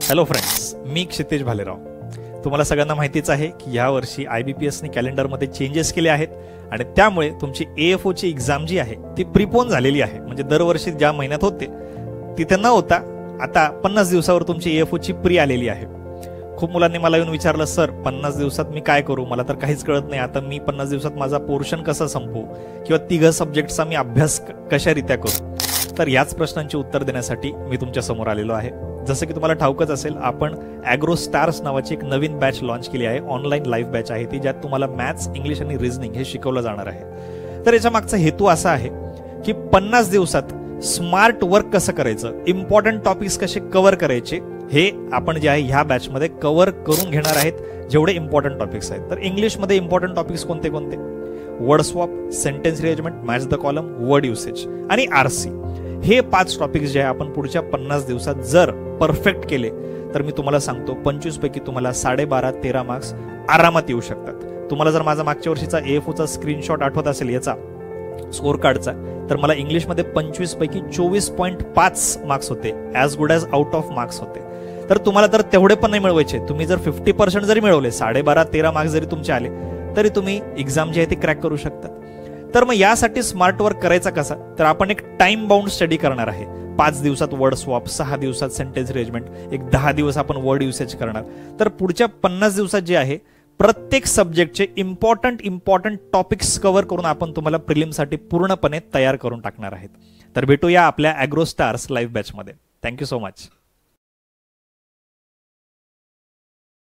Hello friends, मी क्षितेश भालेराव. तुम्हाला सगळ्यांना माहितीच आहे की या वर्षी IBPSने कॅलेंडरमध्ये चेंजेस केले आहेत आणि त्यामुळे तुमची AFOची एक्झाम जी आहे ती प्रीपोन झालेली आहे. म्हणजे दरवर्षी ज्या महिन्यात होते तिथे न होता आता 50 दिवसावर तुमची AFOची प्री आलेली आहे. खूप मुलांनी मला येऊन विचारलं, सर 50 दिवसात मी काय करू, मला तर काहीच कळत नाही, आता मी 50 दिवसात माझा पोर्शन कसा संपवू किंवा 3 सब्जेक्टचा मी अभ्यास कशारित्या करू. तर याच प्रश्नांची उत्तर देण्यासाठी मी तुमच्या समोर आलेलो आहे. जसं की तुम्हाला ठाऊकच असेल, आपण ॲग्रो स्टार्स नावाची एक नवीन बॅच लॉन्च केली आहे. ऑनलाईन लाईव्ह बॅच आहे ती, ज्यात तुम्हाला मॅथ्स, इंग्लिश आणि रिझनिंग हे शिकवलं जाणार आहे. तर याच्या मागचा हेतू असा आहे की 50 दिवसात स्मार्ट वर्क कसं करायचं, इम्पॉर्टंट टॉपिक्स कसे कव्हर करायचे, हे आपण जे आहे ह्या बॅचमध्ये कव्हर करून घेणार आहेत. जेवढे इम्पॉर्टंट टॉपिक्स आहेत, तर इंग्लिशमध्ये इम्पॉर्टंट टॉपिक्स कोणते कोणते, word swap, sentence rearrangement, match the column, word usage आणि RC, हे 5 टॉपिक्स जे आहे आपण पुढच्या 50 दिवसात जर परफेक्ट केले तर मी तुम्हाला सांगतो 25 पैकी तुम्हाला 12.5-13 मार्क्स आरामात येऊ शकतात. तुम्हाला जर माझा मागच्या वर्षीचा AFOचा स्क्रीनशॉट आठवत असेल याचा स्कोर कार्डचा, तर मला इंग्लिशमध्ये 25 पैकी 24.5 मार्क्स होते, as good as out of marks होते. तर तुम्हाला तर तेवढे पण नाही मिळवायचे. तुम्ही जर 50% जरी मिळवले, 12.5-13 मार्क्स जरी तुमचे आले, तरी तुम्ही एक्झाम जी आहे ती क्रॅक करू शकतात. तर मग यासाठी स्मार्ट वर्क करायचा कसा, तर आपण एक टाइम बाउंड स्टडी करणार आहे. 5 दिवसात वर्ड स्वॉप, 6 दिवसात सेंटेन्स रिअरेंजमेंट, एक 10 दिवस आपण वर्ड युसेज करणार. तर पुढच्या 50 दिवसात जे आहे प्रत्येक सब्जेक्टचे इम्पॉर्टंट टॉपिक्स कव्हर करून आपण तुम्हाला प्रिलिमसाठी पूर्णपणे तयार करून टाकणार आहेत. तर भेटूया आपल्या ॲग्रो स्टार्स लाईव्ह बॅचमध्ये. Thank you so much.